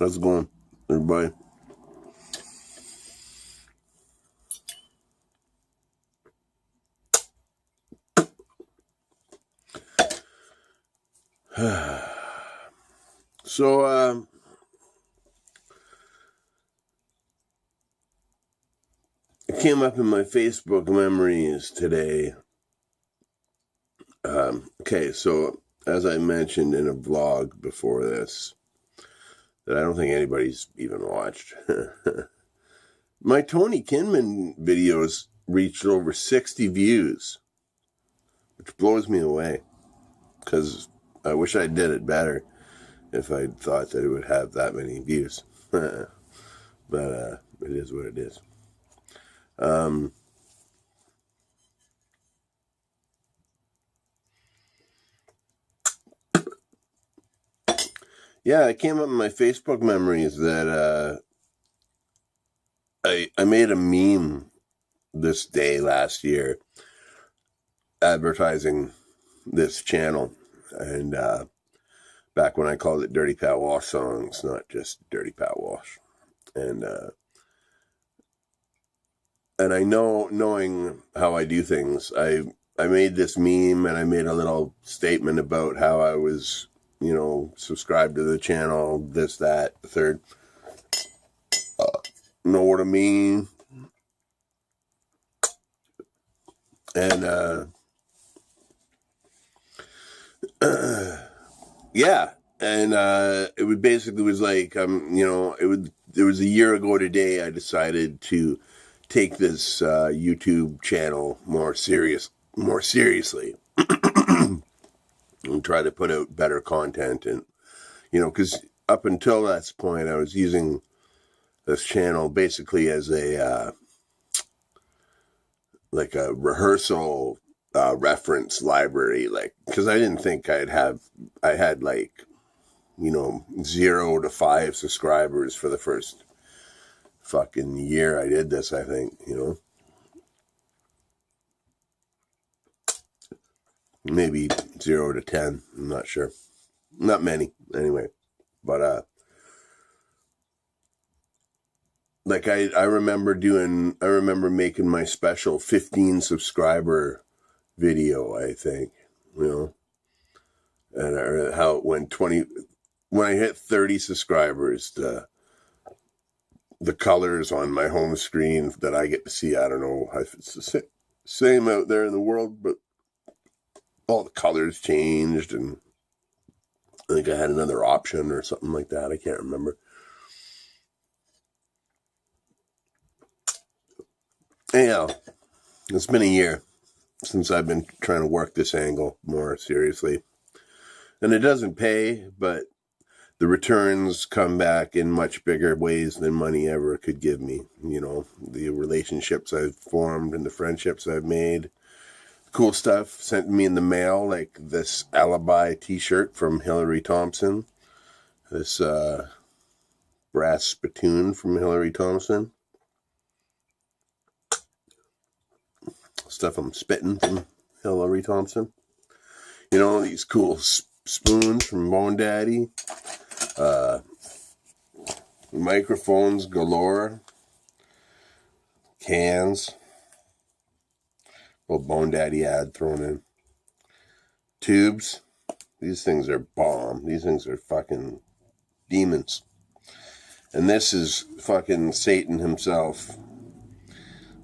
How's it going, everybody? So, it came up in my Facebook memories today. Okay, so as I mentioned in a vlog before this, that I don't think anybody's even watched, my Tony Kinman videos reached over 60 views, which blows me away, because I wish I did it better if I thought that it would have that many views. But it is what it is. Yeah, it came up in my Facebook memories that I made a meme this day last year advertising this channel, and back when I called it Dirty Pat Walsh Songs, not just Dirty Pat Walsh. And I know, knowing how I do things, I made this meme and I made a little statement about how I was, subscribed to the channel, this, that, the third. Know what I mean? And yeah, and it would basically was like it was a year ago today I decided to take this YouTube channel more seriously and try to put out better content. And because up until that point I was using this channel basically as a like a rehearsal reference library, like, because I didn't think I had like 0 to 5 subscribers for the first fucking year I did this, I think, maybe 0 to 10, I'm not sure, not many anyway, but like I remember making my special 15 subscriber video, I think, and how when I hit 30 subscribers, the colors on my home screen that I get to see, I don't know if it's the same out there in the world, but all the colors changed, and I think I had another option or something like that. I can't remember. Anyhow, it's been a year since I've been trying to work this angle more seriously. And it doesn't pay, but the returns come back in much bigger ways than money ever could give me. The relationships I've formed and the friendships I've made. Cool stuff sent me in the mail, like this Alibi t-shirt from Hillary Thompson. This brass spittoon from Hillary Thompson. Stuff I'm spitting from Hillary Thompson. These cool spoons from Bone Daddy. Microphones galore. Cans. Little Bone Daddy ad thrown in. Tubes. These things are bomb. These things are fucking demons. And this is fucking Satan himself.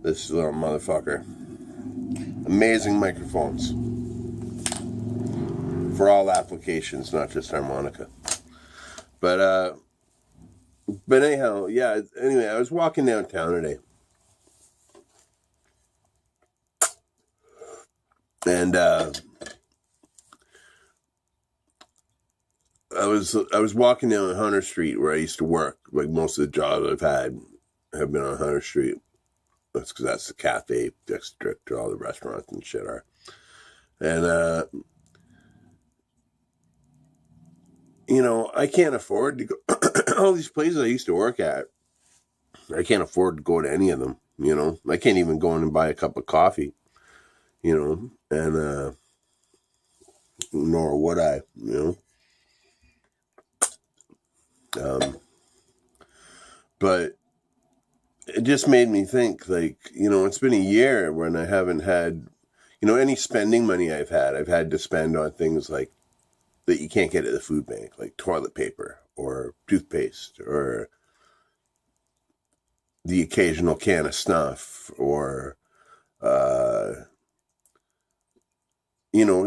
This little motherfucker. Amazing microphones. For all applications, not just harmonica. But anyhow, yeah. Anyway, I was walking downtown today, and I was walking down Hunter Street where I used to work. Like most of the jobs I've had have been on Hunter Street. That's because that's the cafe district where all the restaurants and shit are. And I can't afford to go all these places I used to work at. I can't afford to go to any of them. I can't even go in and buy a cup of coffee. And nor would I. But it just made me think, like, it's been a year when I haven't had, any spending money I've had to spend on things like that you can't get at the food bank, like toilet paper or toothpaste or the occasional can of snuff or,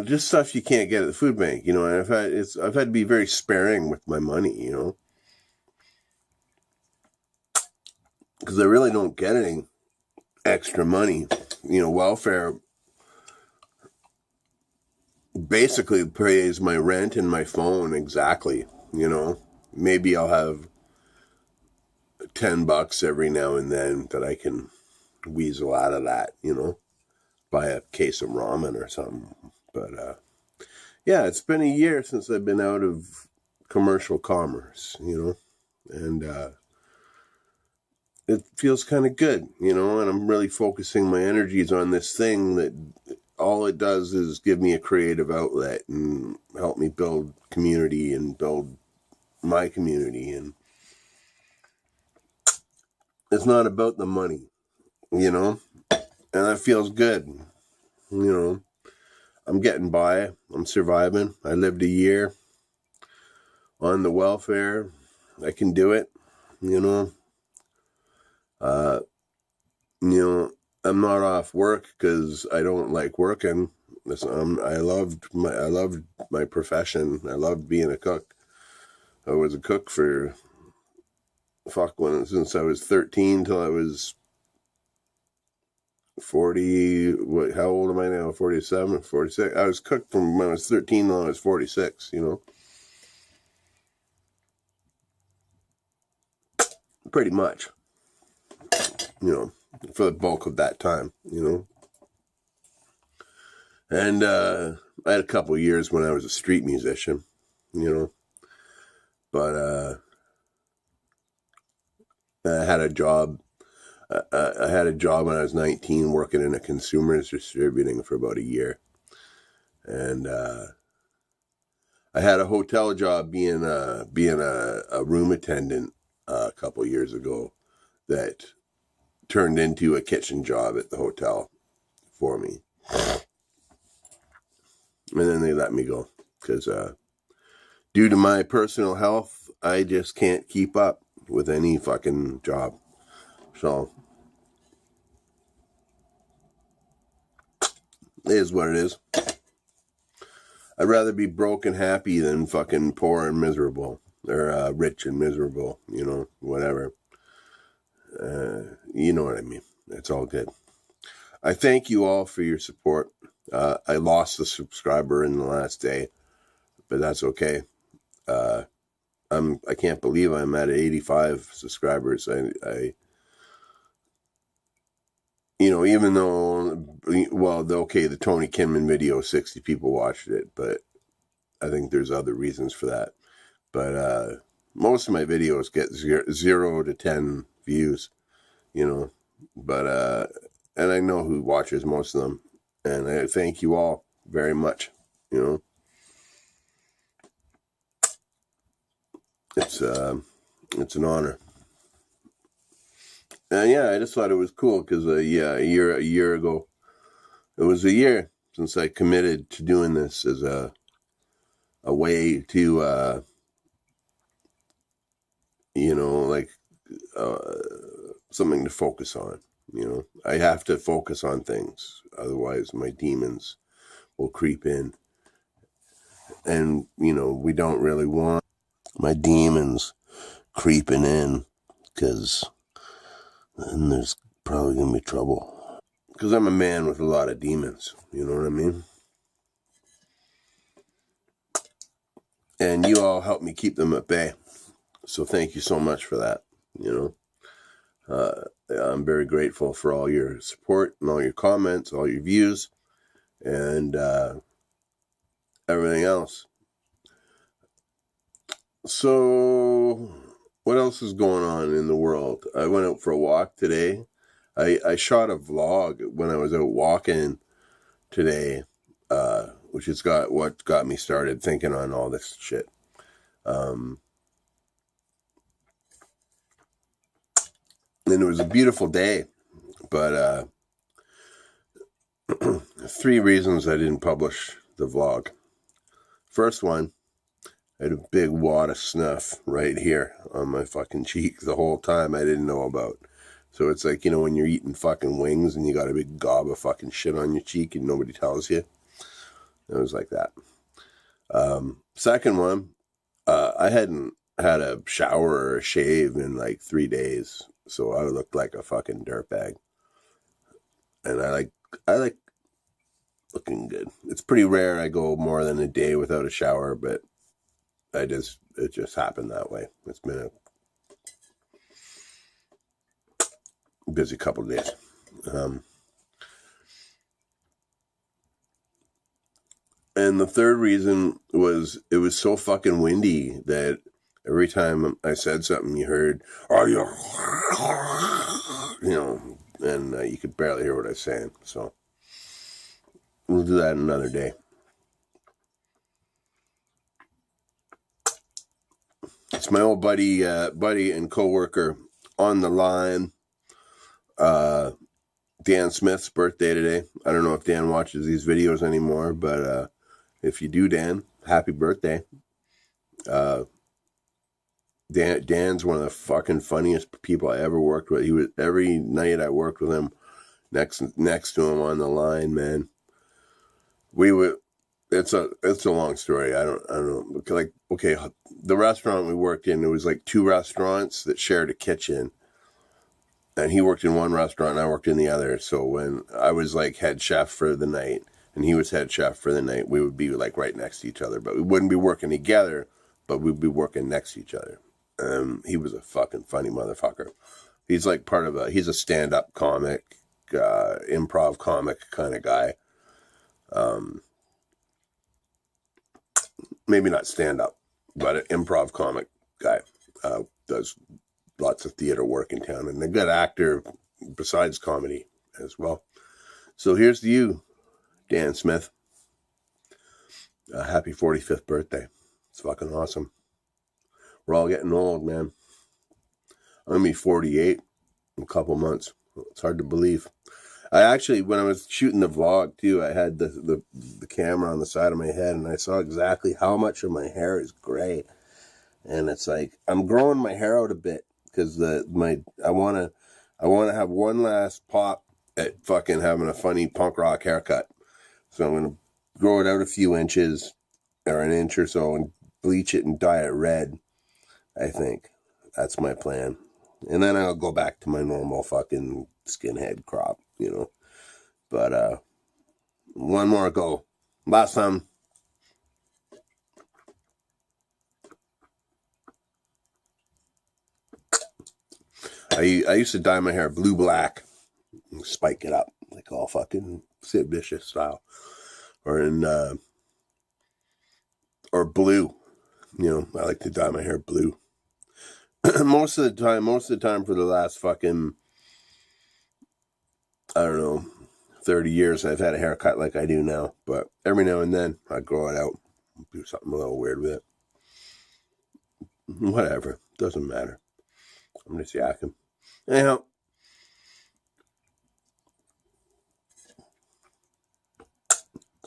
just stuff you can't get at the food bank, and I've had to be very sparing with my money, because I really don't get any extra money. Welfare basically pays my rent and my phone exactly, Maybe I'll have $10 every now and then that I can weasel out of that, buy a case of ramen or something. But yeah, it's been a year since I've been out of commercial commerce, and it feels kind of good, and I'm really focusing my energies on this thing that all it does is give me a creative outlet and help me build community and build my community. And it's not about the money, and that feels good. I'm getting by. I'm surviving. I lived a year on the welfare. I can do it, Uh, I'm not off work because I don't like working. I loved my profession. I loved being a cook. I was a cook for since I was 13 till I was 40. How old am I now? 47, 46. I was cooked from when I was 13 till I was 46. Pretty much. For the bulk of that time. And I had a couple of years when I was a street musician. But I had a job. I had a job when I was 19 working in a consumer's distributing for about a year. And I had a hotel job being a room attendant a couple of years ago that turned into a kitchen job at the hotel for me. And then they let me go because due to my personal health, I just can't keep up with any fucking job. So it is what it is. I'd rather be broke and happy than fucking poor and miserable, or rich and miserable, whatever. You know what I mean. It's all good. I thank you all for your support. I lost a subscriber in the last day, but that's okay. I can't believe I'm at 85 subscribers. I even though, the Tony Kinman video, 60 people watched it, but I think there's other reasons for that. But most of my videos get 0 to 10 views, but and I know who watches most of them, and I thank you all very much. It's an honor. And yeah, I just thought it was cool because a year ago, it was a year since I committed to doing this as a way to something to focus on. I have to focus on things, otherwise my demons will creep in, and we don't really want my demons creeping in, because then there's probably gonna be trouble. Because I'm a man with a lot of demons, you know what I mean? And you all help me keep them at bay. So thank you so much for that, I'm very grateful for all your support and all your comments, all your views, and everything else. So what else is going on in the world? I went out for a walk today. I shot a vlog when I was out walking today, which is what got me started thinking on all this shit. And it was a beautiful day, but 3 reasons I didn't publish the vlog. First one, I had a big wad of snuff right here on my fucking cheek the whole time I didn't know about. So it's like, when you're eating fucking wings and you got a big gob of fucking shit on your cheek and nobody tells you. It was like that. Second one, I hadn't had a shower or a shave in like 3 days. So I looked like a fucking dirtbag. And I like looking good. It's pretty rare I go more than a day without a shower, but it just happened that way. It's been a busy couple of days. And the third reason was it was so fucking windy that every time I said something, you heard, "Are you?" And you could barely hear what I was saying. So we'll do that another day. It's my old buddy and coworker on the line. Dan Smith's birthday today. I don't know if Dan watches these videos anymore, but if you do, Dan, happy birthday. Dan's one of the fucking funniest people I ever worked with. He was every night I worked with him, next to him on the line, man. It's a long story. I don't know. Like, okay, the restaurant we worked in, there was like 2 restaurants that shared a kitchen. And he worked in one restaurant and I worked in the other. So when I was like head chef for the night and he was head chef for the night, we would be like right next to each other. But we wouldn't be working together, but we'd be working next to each other. He was a fucking funny motherfucker. He's like he's a stand-up comic, improv comic kind of guy. Maybe not stand-up, but an improv comic guy. Does lots of theater work in town, and a good actor besides comedy as well. So here's to you, Dan Smith. Happy 45th birthday. It's fucking awesome. We're all getting old, man. I'm going to be 48 in a couple months. It's hard to believe. I actually, when I was shooting the vlog too, I had the camera on the side of my head and I saw exactly how much of my hair is gray. And it's like, I'm growing my hair out a bit because I want to have one last pop at fucking having a funny punk rock haircut. So I'm going to grow it out a few inches or an inch or so and bleach it and dye it red. I think that's my plan. And then I'll go back to my normal fucking skinhead crop, But one more go. Last time. I used to dye my hair blue-black and spike it up like all fucking Sid Vicious style. Or or blue. I like to dye my hair blue. Most of the time for the last fucking, I don't know, 30 years I've had a haircut like I do now. But every now and then I grow it out, do something a little weird with it. Whatever, doesn't matter. I'm just yakking. Anyhow,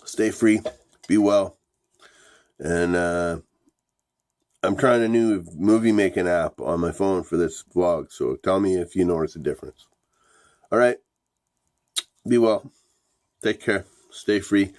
stay free, be well, and I'm trying a new movie making app on my phone for this vlog, so tell me if you notice a difference. All right, be well, take care, stay free.